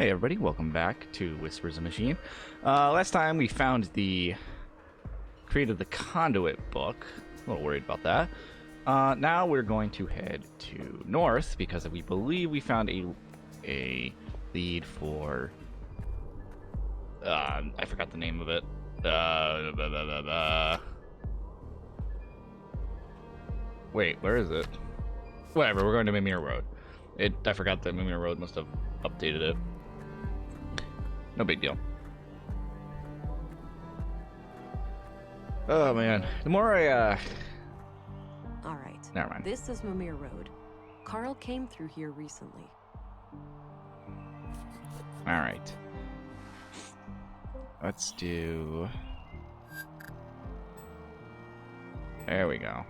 Hey everybody, welcome back to Whispers of Machine. Last time we created the conduit book. A little worried about that. Now we're going to head to north because we believe we found a lead for I forgot the name of it. Wait, where is it? Whatever, we're going to Mimir Road. I forgot that Mimir Road must have updated it. No big deal. Oh man, the more All right. Never mind. This is Mimir Road. Carl came through here recently. All right. Let's do. There we go.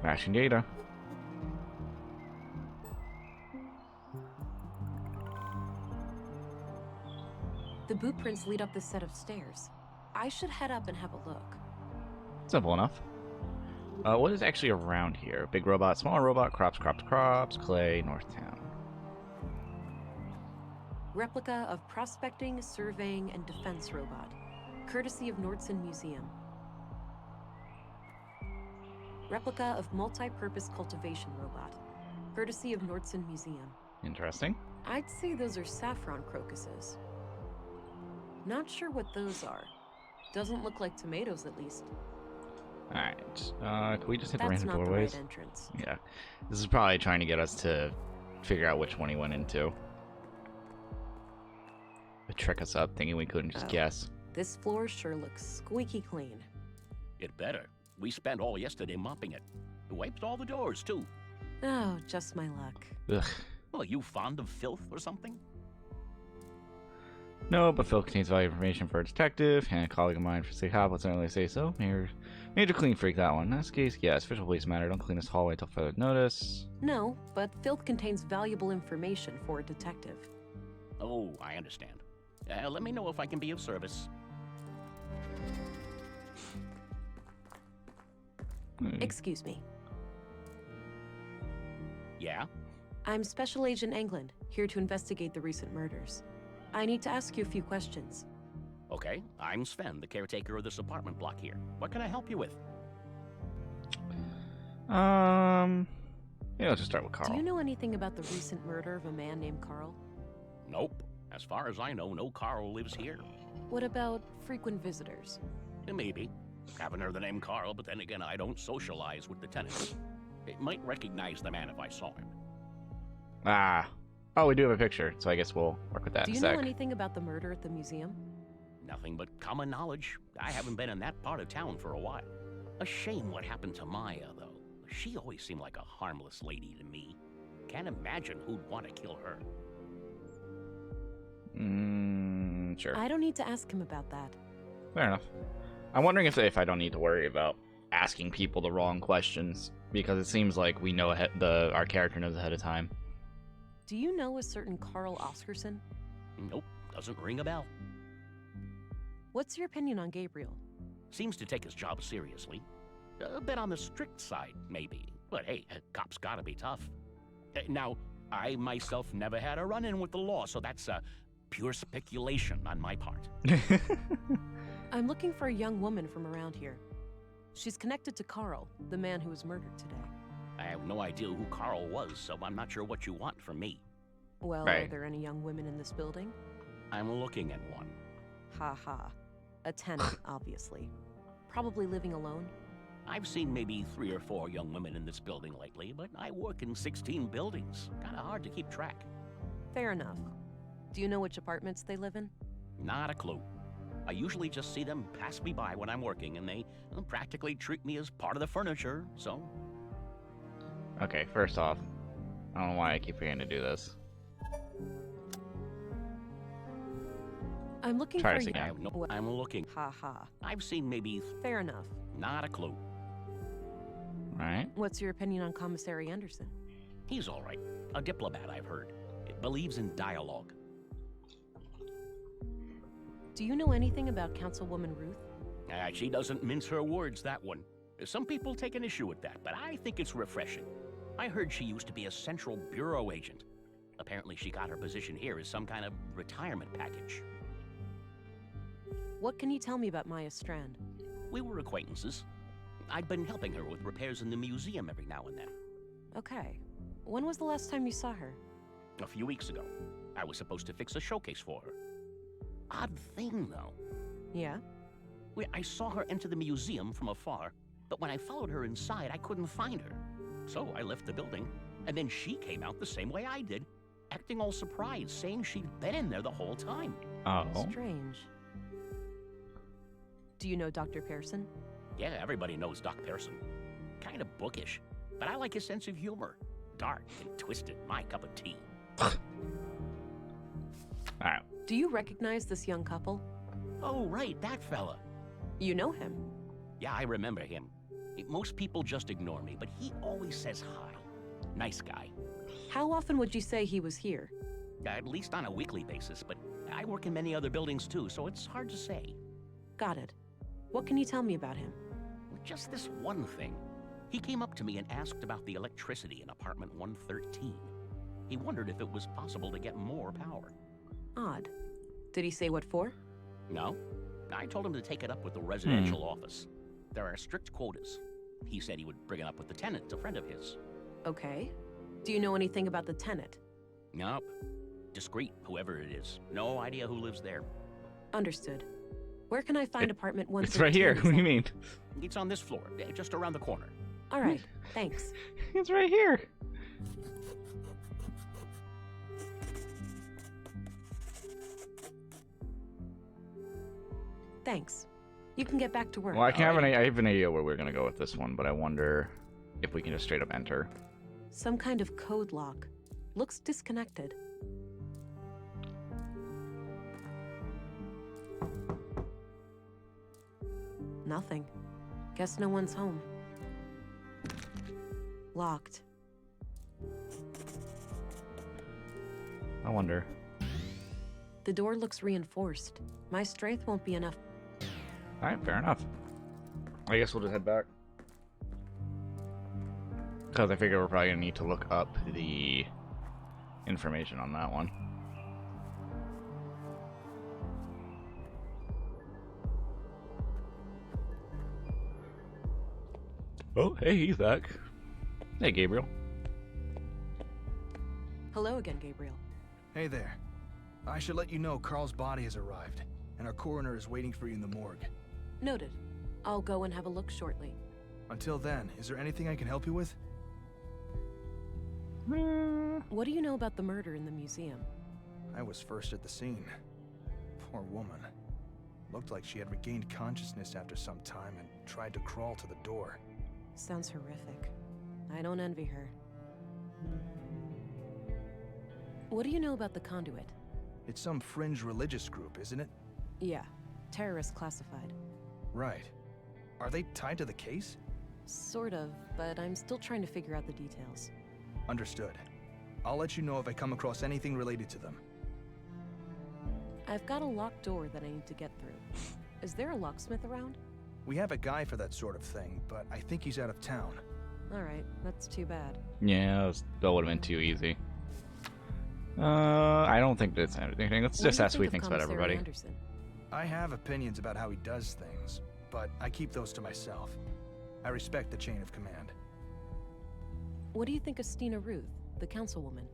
Mashing data. The boot prints lead up this set of stairs. I should head up and have a look. Simple enough. What is actually around here? Big robot, small robot, crops, clay, North Town. Replica of prospecting, surveying, and defense robot. Courtesy of Nordson Museum. Replica of multi-purpose cultivation robot. Courtesy of Nordson Museum. Interesting. I'd say those are saffron crocuses. Not sure what those are. Doesn't look like tomatoes, at least. Alright. Can we just hit the That's random not doorways? the right entrance. Yeah. This is probably trying to get us to figure out which one he went into. To trick us up, thinking we couldn't just guess. This floor sure looks squeaky clean. It better. We spent all yesterday mopping it. It wiped all the doors, too. Oh, just my luck. Ugh. Well, are you fond of filth or something? No, but Phil contains valuable information for a detective and a colleague of mine for State Hop. Let's certainly say so. Major clean freak, that one. In this case, yes, official police matter. Don't clean this hallway till further notice. No, but filth contains valuable information for a detective. Oh, I understand. Let me know if I can be of service. Excuse me. Yeah? I'm Special Agent England, here to investigate the recent murders. I need to ask you a few questions. Okay, I'm Sven, the caretaker of this apartment block here. What can I help you with? Yeah, let's just start with Carl. Do you know anything about the recent murder of a man named Carl? Nope. As far as I know, no Carl lives here. What about frequent visitors? Maybe. Haven't heard the name Carl, but then again, I don't socialize with the tenants. It might recognize the man if I saw him. Ah. Oh, we do have a picture, so I guess we'll work with that Do in you a sec. know anything about the murder at the museum? Nothing but common knowledge. I haven't been in that part of town for a while. A shame what happened to Maya, though. She always seemed like a harmless lady to me. Can't imagine who'd want to kill her. Sure. I don't need to ask him about that. Fair enough. I'm wondering if I don't need to worry about asking people the wrong questions, because it seems like we know our character knows ahead of time. Do you know a certain Carl Oscarson? Nope, doesn't ring a bell. What's your opinion on Gabriel? Seems to take his job seriously. A bit on the strict side, maybe. But hey, cops gotta be tough. Now, I myself never had a run-in with the law, so that's pure speculation on my part. I'm looking for a young woman from around here. She's connected to Carl, the man who was murdered today. I have no idea who Carl was, so I'm not sure what you want from me. Well, Right. Are there any young women in this building? I'm looking at one. Ha ha. A tenant, obviously. Probably living alone. I've seen maybe 3 or 4 young women in this building lately, but I work in 16 buildings. Kinda hard to keep track. Fair enough. Do you know which apartments they live in? Not a clue. I usually just see them pass me by when I'm working, and they practically treat me as part of the furniture, so... Okay, first off, I don't know why I keep forgetting to do this. I'm looking Try for this a again. I have no... I'm looking. Ha ha. I've seen maybe... Fair enough. Not a clue. Right? What's your opinion on Commissary Anderson? He's all right. A diplomat, I've heard. Believes in dialogue. Do you know anything about Councilwoman Ruth? She doesn't mince her words, that one. Some people take an issue with that, but I think it's refreshing. I heard she used to be a Central Bureau agent. Apparently she got her position here as some kind of retirement package. What can you tell me about Maya Strand? We were acquaintances. I'd been helping her with repairs in the museum every now and then. Okay. When was the last time you saw her? A few weeks ago. I was supposed to fix a showcase for her. Odd thing, though. Yeah? I saw her enter the museum from afar, but when I followed her inside, I couldn't find her. So I left the building, and then she came out the same way I did, acting all surprised, saying she'd been in there the whole time. Oh. Strange. Do you know Dr. Pearson? Yeah, everybody knows Doc Pearson. Kind of bookish, but I like his sense of humor. Dark and twisted, my cup of tea. Alright. Do you recognize this young couple? Oh, right, that fella. You know him. Yeah, I remember him. Most people just ignore me, but he always says hi. Nice guy. How often would you say he was here? At least on a weekly basis, but I work in many other buildings too, so it's hard to say. Got it. What can you tell me about him? Just this one thing. He came up to me and asked about the electricity in apartment 113. He wondered if it was possible to get more power. Odd. Did he say what for? No. I told him to take it up with the residential office. There are strict quotas. He said he would bring it up with the tenant, a friend of his. Okay. Do you know anything about the tenant? Nope. Discreet, whoever it is. No idea who lives there. Understood. Where can I find apartment 113? It's right here. What do you mean? It's on this floor, just around the corner. All right. Thanks. It's right here. Thanks. You can get back to work. Well, I have an idea where we're gonna go with this one, but I wonder if we can just straight up enter. Some kind of code lock. Looks disconnected. Nothing. Guess no one's home. Locked. I wonder. The door looks reinforced. My strength won't be enough. Alright, fair enough. I guess we'll just head back. Because I figure we're probably gonna need to look up the information on that one. Oh, hey, he's back. Hey, Gabriel. Hello again, Gabriel. Hey there. I should let you know Carl's body has arrived, and our coroner is waiting for you in the morgue. Noted. I'll go and have a look shortly. Until then, is there anything I can help you with? What do you know about the murder in the museum? I was first at the scene. Poor woman. Looked like she had regained consciousness after some time and tried to crawl to the door. Sounds horrific. I don't envy her. What do you know about the Conduit? It's some fringe religious group, isn't it? Yeah. Terrorist classified. Right. Are they tied to the case? Sort of, but I'm still trying to figure out the details. Understood. I'll let you know if I come across anything related to them. I've got a locked door that I need to get through. Is there a locksmith around? We have a guy for that sort of thing, but I think he's out of town. Alright, that's too bad. Yeah, that would have been too easy. I don't think that's anything. Let's just ask what he thinks about everybody. Anderson? I have opinions about how he does things, but I keep those to myself. I respect the chain of command. What do you think of Stina Ruth, the councilwoman?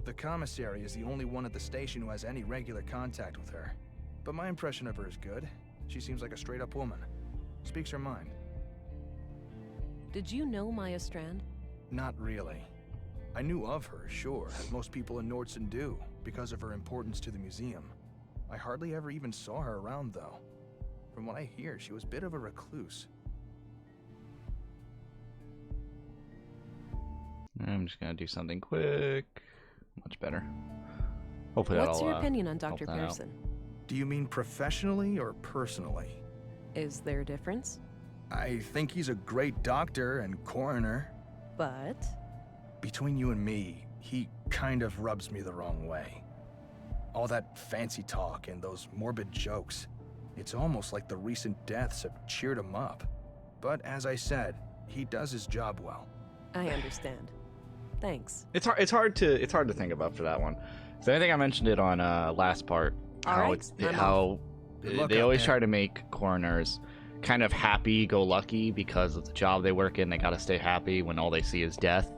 The commissary is the only one at the station who has any regular contact with her. But my impression of her is good. She seems like a straight-up woman. Speaks her mind. Did you know Maya Strand? Not really. I knew of her, sure, as most people in Nordson do, because of her importance to the museum. I hardly ever even saw her around, though. From what I hear, she was a bit of a recluse. I'm just gonna do something quick. Much better. Hopefully What's that'll your opinion on help Dr. that out. Pearson? Do you mean professionally or personally? Is there a difference? I think he's a great doctor and coroner. But... Between you and me, he kind of rubs me the wrong way. All that fancy talk and those morbid jokes. It's almost like the recent deaths have cheered him up. But as I said, he does his job well. I understand. Thanks. It's hard to think about for that one. So I think I mentioned it on last part how Alright, I'm how Good luck they out always there. try to make coroners kind of happy-go-lucky because of the job they work in. They got to stay happy when all they see is death.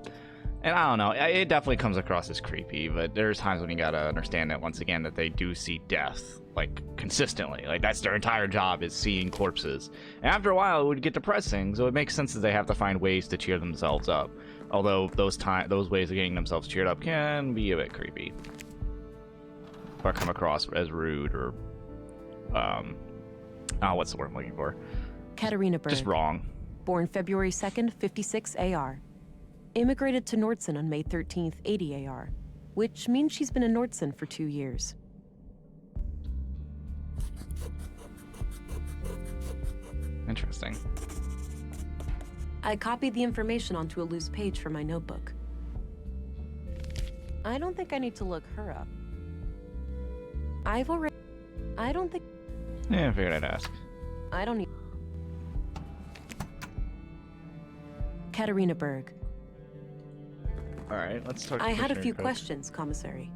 And I don't know, it definitely comes across as creepy, but there's times when you gotta understand that, once again, that they do see death, like, consistently. Like, that's their entire job, is seeing corpses. And after a while, it would get depressing, so it makes sense that they have to find ways to cheer themselves up. Although those ways of getting themselves cheered up can be a bit creepy. Or come across as rude, or, what's the word I'm looking for? Katarina Berg. Just wrong. Born February 2nd, 56 AR. Immigrated to Nordson on May 13th, 80 AR, which means she's been in Nordson for 2 years. Interesting. I copied the information onto a loose page from my notebook. I don't think I need to look her up. I don't think... Yeah, I figured I'd ask. I don't need... Katarina Berg. Alright, let's talk to I had a Commissioner few Cook. questions, Commissary.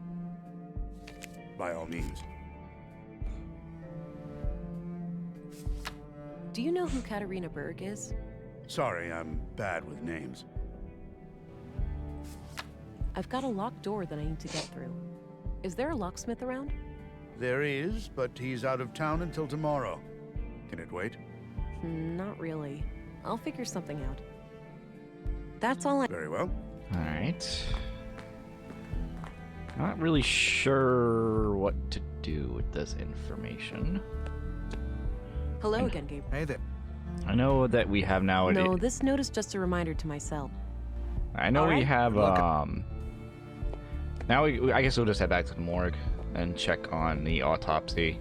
By all means. Do you know who Katarina Berg is? Sorry, I'm bad with names. I've got a locked door that I need to get through. Is there a locksmith around? There is, but he's out of town until tomorrow. Can it wait? Not really. I'll figure something out. That's all I... Very well. Alright. Not really sure what to do with this information. Hello again, Gabriel. Hey there. I know that we have now... No, this note is just a reminder to myself. I know we Alright. have, Look- now I guess we'll just head back to the morgue and check on the autopsy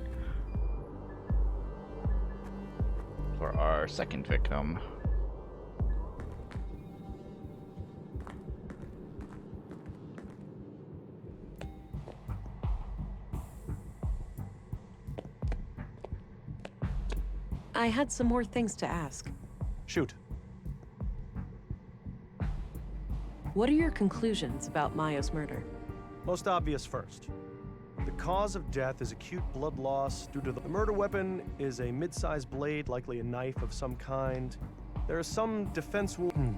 for our second victim. I had some more things to ask. Shoot. What are your conclusions about Mayo's murder? Most obvious first. The cause of death is acute blood loss due to the murder weapon is a mid-sized blade, likely a knife of some kind. There is some defense wound.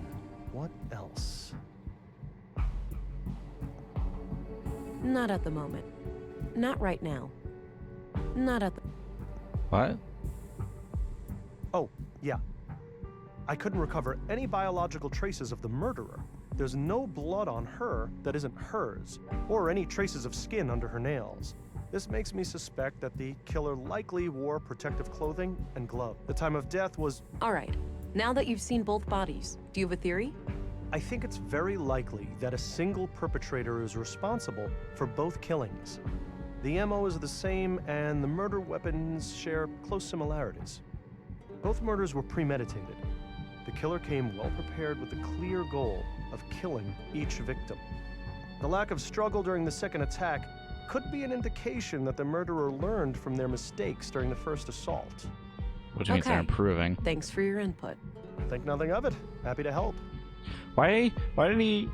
What else? Not at the moment. Not right now. Not at the... What? Oh, yeah. I couldn't recover any biological traces of the murderer. There's no blood on her that isn't hers, or any traces of skin under her nails. This makes me suspect that the killer likely wore protective clothing and gloves. The time of death was... All right. Now that you've seen both bodies, do you have a theory? I think it's very likely that a single perpetrator is responsible for both killings. The MO is the same, and the murder weapons share close similarities. Both murders were premeditated. The killer came well prepared with the clear goal of killing each victim. The lack of struggle during the second attack could be an indication that the murderer learned from their mistakes during the first assault. Which means they're Okay. improving. Thanks for your input. Think nothing of it. Happy to help. Why did he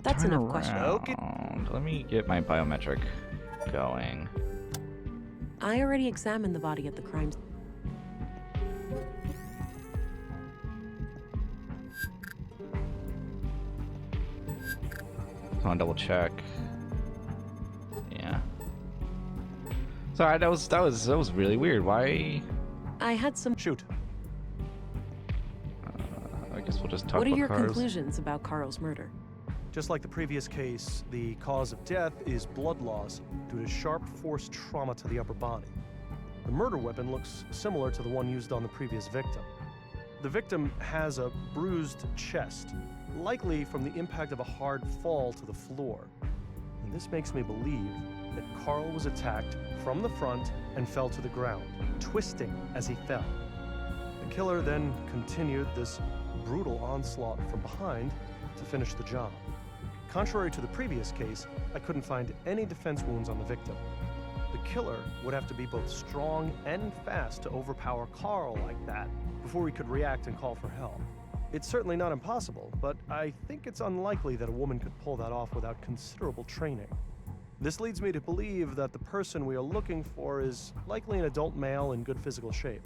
That's turn enough questions. Okay. around? Let me get my biometric going. I already examined the body at the crime scene. I want to double check. Yeah. Sorry, that was really weird. Why? I had some... Shoot. I guess we'll just talk What are about your cars. conclusions about Carl's murder? Just like the previous case, the cause of death is blood loss due to sharp force trauma to the upper body. The murder weapon looks similar to the one used on the previous victim. The victim has a bruised chest, likely from the impact of a hard fall to the floor. And this makes me believe that Carl was attacked from the front and fell to the ground, twisting as he fell. The killer then continued this brutal onslaught from behind to finish the job. Contrary to the previous case, I couldn't find any defense wounds on the victim. The killer would have to be both strong and fast to overpower Carl like that before he could react and call for help. It's certainly not impossible, but I think it's unlikely that a woman could pull that off without considerable training. This leads me to believe that the person we are looking for is likely an adult male in good physical shape.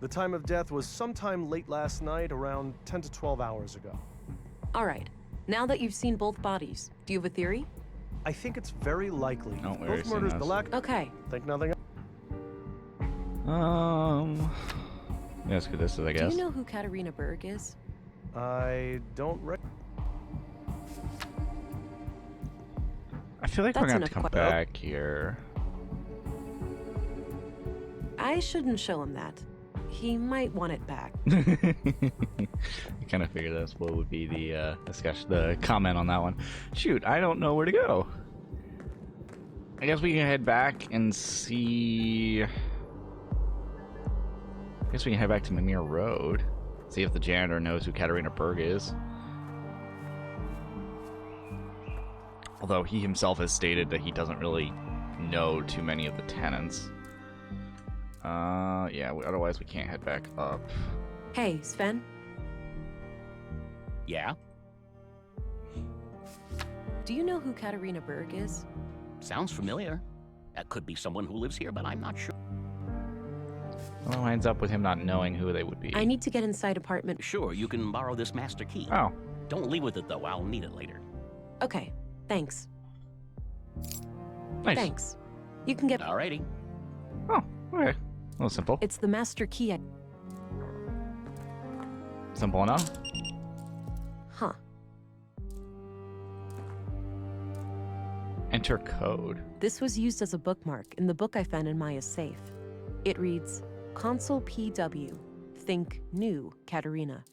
The time of death was sometime late last night, around 10 to 12 hours ago. All right. Now that you've seen both bodies, do you have a theory? I think it's very likely. Oh, we already Both seen murders, this. the lack. Okay. Think nothing. Yeah, let's do this, I Do guess. you know who Katarina Berg is? I don't. I feel like we're That's gonna have to enough come back here. I shouldn't show him that. He might want it back. I kind of figured that's what would be the discussion, the comment on that one. Shoot, I don't know where to go. I guess we can head back and see. I guess we can head back to Mimir Road. See if the janitor knows who Katarina Berg is. Although he himself has stated that he doesn't really know too many of the tenants. Yeah, otherwise we can't head back up. Hey, Sven. Yeah? Do you know who Katarina Berg is? Sounds familiar. That could be someone who lives here, but I'm not sure. Well, it ends up with him not knowing who they would be. I need to get inside apartment. Sure, you can borrow this master key. Oh, Don't leave with it, though. I'll need it later. Okay, thanks. nice. Thanks. You can get. Alrighty. Oh, okay. A little simple. It's the master key. Simple enough. Huh. Enter code. This was used as a bookmark in the book I found in Maya's safe. It reads, Console PW. Think new, Katarina.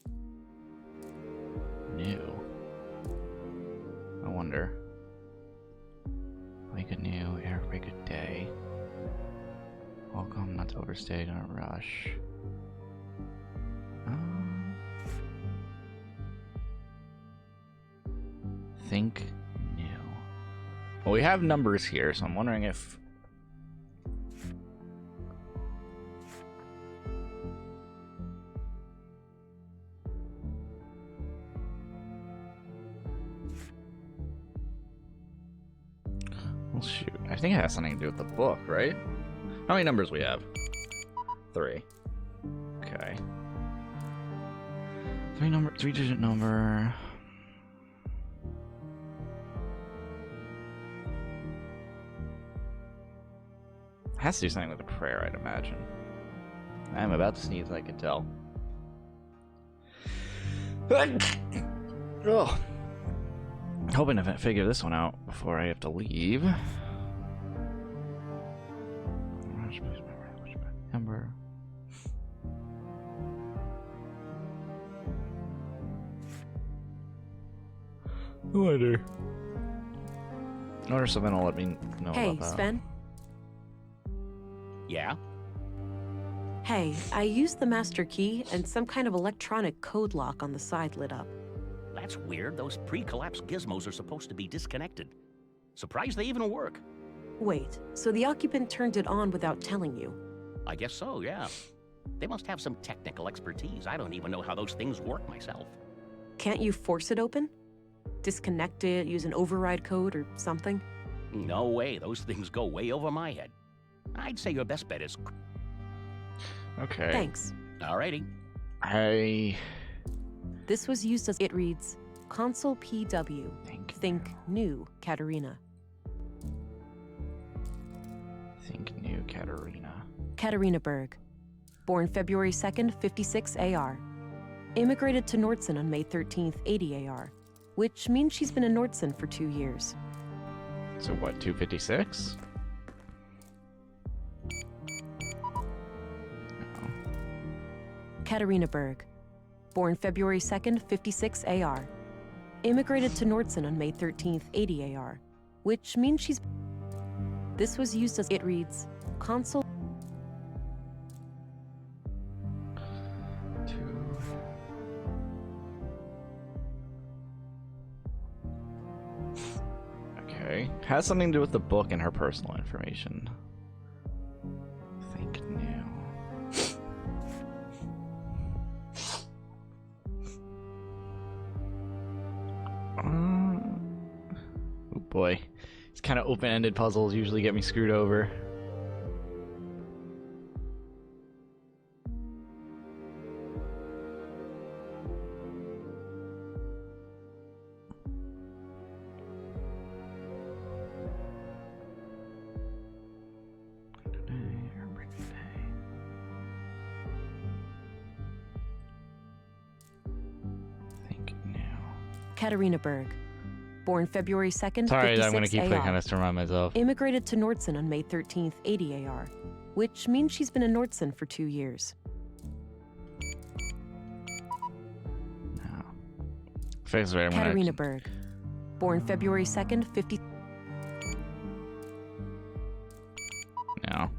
New. I wonder. Wake a new, air break a day. Welcome, not to overstay, don't rush. Think new. Well, we have numbers here, so I'm wondering if... Well, shoot. I think it has something to do with the book, right? How many numbers we have? 3. Okay. 3-digit number. Has to do something with a prayer, I'd imagine. I'm about to sneeze, I can tell. Oh. Hoping to figure this one out before I have to leave. Number. Later. Notice something will let me know Hey, about that. Sven. Yeah? Hey, I used the master key and some kind of electronic code lock on the side lit up. That's weird. Those pre-collapse gizmos are supposed to be disconnected. Surprised they even work. Wait, so the occupant turned it on without telling you? I guess so, yeah. They must have some technical expertise. I don't even know how those things work myself. Can't you force it open? Disconnect it, use an override code or something? No way. Those things go way over my head. I'd say your best bet is... Okay. Thanks. Alrighty. This was used as it reads, Console PW. Think new, Katarina. Think new Katarina. Katarina Berg. Born February 2nd, 56 AR. Immigrated to Nordson on May 13th, 80 AR. Which means she's been in Nordson for 2 years. So what, 256? Katarina Berg. Born February 2nd, 56 AR. Immigrated to Nordson on May 13th, 80 AR. Which means she's... This was used as it reads, Console... Okay. Has something to do with the book and her personal information. Think new. boy. These kind of open-ended puzzles usually get me screwed over. Katarina Berg, born February 2nd, Sorry, 56 I'm going to keep clicking AR. on this to remind myself. Immigrated to Nordson on May 13th, 80 AR, which means she's been in Nordson for 2 years. No. Face right, Katarina Berg, born February 2nd, 50. No.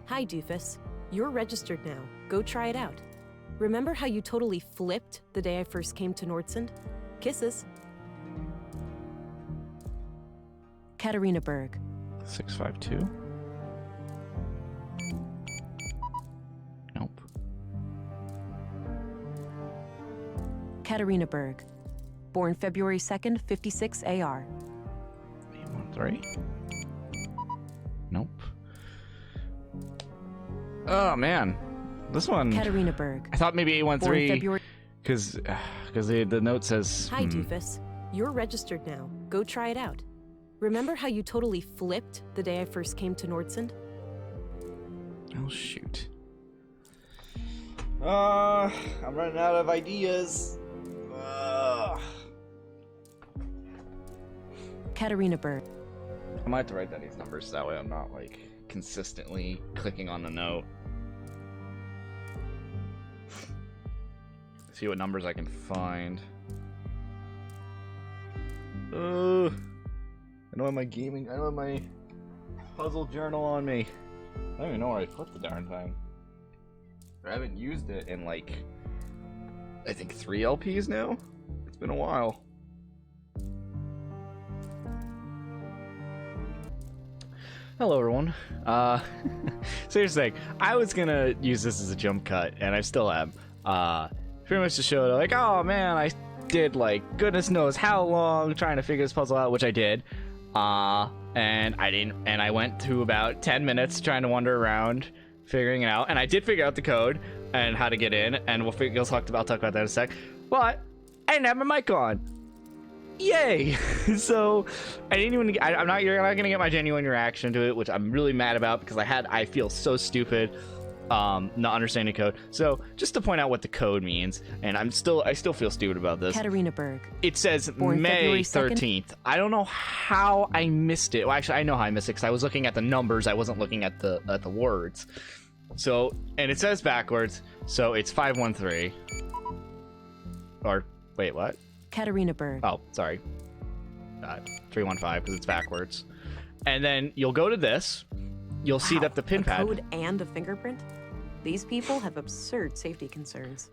Hi, doofus. You're registered now. Go try it out. Remember how you totally flipped the day I first came to Nordson? Kisses. Katarina Berg. 652. Nope. Katarina Berg, born February 2nd, 56 AR. 813. Nope. Oh man, this one. Katarina Berg. I thought maybe Born 813 February. because the note says. Hi, doofus. You're registered now. Go try it out. Remember how you totally flipped the day I first came to Nordson? Oh shoot. I'm running out of ideas. Katarina Berg. I might have to write down these numbers so that way I'm not like consistently clicking on the note. See what numbers I can find. I don't have my gaming. I don't have my puzzle journal on me. I don't even know where I put the darn thing. I haven't used it in like I think 3 LPs now. It's been a while. Hello everyone. So here's the thing. I was gonna use this as a jump cut, and I still am. Pretty much to show like, oh man, I did like goodness knows how long trying to figure this puzzle out, which I did. And I went to about 10 minutes trying to wander around figuring it out, and I did figure out the code and how to get in, and I'll talk about that in a sec. But I didn't have my mic on. Yay! So I didn't even. You're not gonna get my genuine reaction to it, which I'm really mad about because I feel so stupid, not understanding code. So just to point out what the code means, and I still feel stupid about this. Katarina Berg. It says Born May February 2nd. 13th. I don't know how I missed it. Well, actually, I know how I missed it because I was looking at the numbers. I wasn't looking at the words. So, and it says backwards. So it's 513. Or wait, what? Katarina Berg. Oh, sorry. 315 because it's backwards. And then you'll go to this. You'll see that the pin a pad. code and a fingerprint? These people have absurd safety concerns.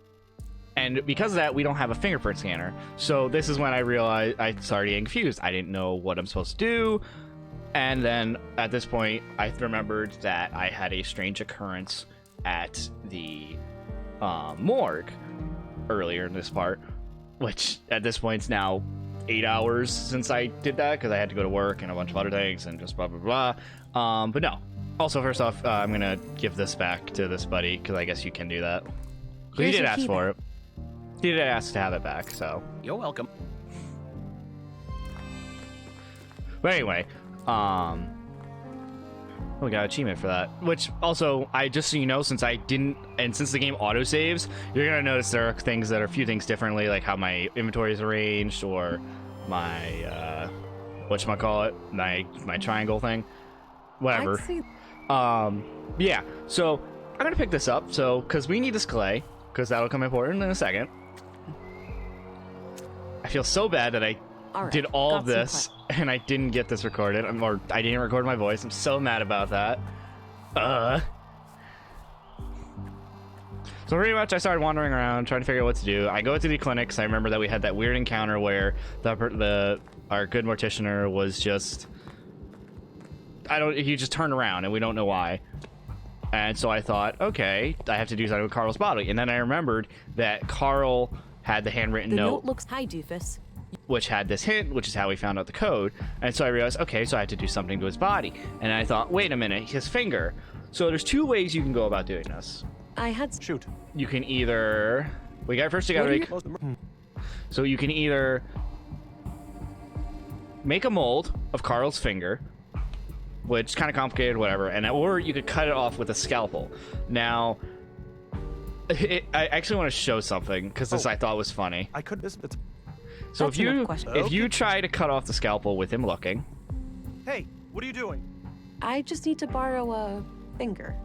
And because of that, we don't have a fingerprint scanner. So this is when I realized I started getting confused. I didn't know what I'm supposed to do. And then at this point, I remembered that I had a strange occurrence at the morgue earlier in this part, which at this point is now 8 hours since I did that because I had to go to work and a bunch of other things and just blah, blah, blah. But no. Also, first off, I'm going to give this back to this buddy because I guess you can do that. He Here's did your ask key for back. it. He did ask to have it back, so. You're welcome. But anyway, we got an achievement for that. Which also, just so you know, since I didn't, and since the game autosaves, you're gonna notice there are things that are a few things differently, like how my inventory is arranged, or my whatchamacallit, my triangle thing, whatever. I see. Yeah. So I'm gonna pick this up. So because we need this clay, because that'll come important in a second. I feel so bad that I All right, did all got of some this and I didn't get this recorded, or I didn't record my voice. I'm so mad about that. So pretty much I started wandering around trying to figure out what to do. I go to the clinics. I remember that we had that weird encounter where our good morticianer was just he just turned around and we don't know why. And so I thought, okay, I have to do something with Carl's body. And then I remembered that Carl had the handwritten The note, note looks... Hi, doofus. which had this hint, which is how we found out the code. And so I realized, okay, so I had to do something to his body. And I thought, wait a minute, his finger. So there's two ways you can go about doing this. I had... Shoot. You can either... We gotta What make... are you- So you can either make a mold of Carl's finger, which is kind of complicated, whatever, or you could cut it off with a scalpel. Now, I actually want to show something because this I thought was funny. I could. It's... So That's enough questions. if you try to cut off the scalpel with him looking, Hey, what are you doing? I just need to borrow a finger.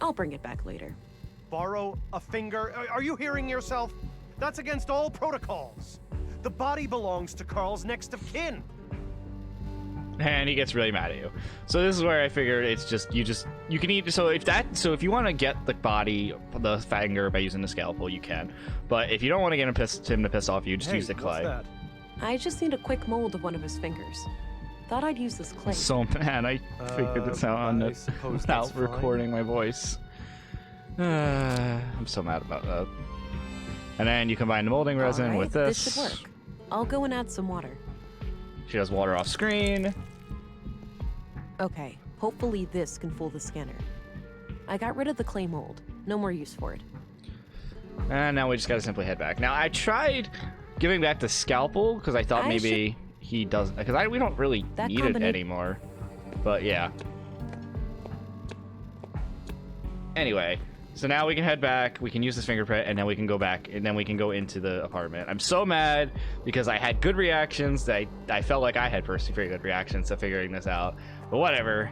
I'll bring it back later. Borrow a finger? Are you hearing yourself? That's against all protocols. The body belongs to Carl's next of kin. and he gets really mad at you. So this is where I figured it's just you can eat. So if you want to get the body, the finger by using the scalpel, you can. But if you don't want to get him to piss off you, just Hey, use the clay. what's that? I just need a quick mold of one of his fingers. Thought I'd use this clay. So mad, I figured this out I suppose that's without fine. recording my voice. I'm so mad about that. And then you combine the molding resin Alright, with this. This should work. I'll go and add some water. She does water off screen. Okay, hopefully this can fool the scanner. I got rid of the clay mold. No more use for it. And now we just gotta simply head back. Now I tried giving back the scalpel because I thought maybe he doesn't, because we don't really need it anymore. But yeah. Anyway, so now we can head back. We can use this fingerprint, and then we can go back, and then we can go into the apartment. I'm so mad because I had good reactions. That I felt like I had personally very good reactions to figuring this out. But whatever.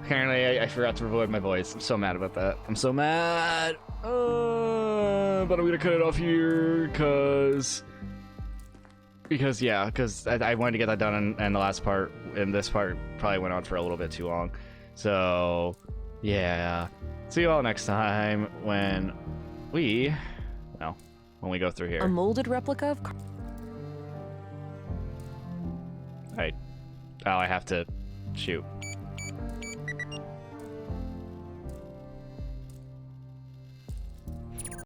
Apparently, I forgot to record my voice. I'm so mad about that. I'm so mad. But I'm gonna cut it off here because I wanted to get that done, and the last part, and this part probably went on for a little bit too long. So yeah. See you all next time when we go through here. A molded replica of... I have to shoot.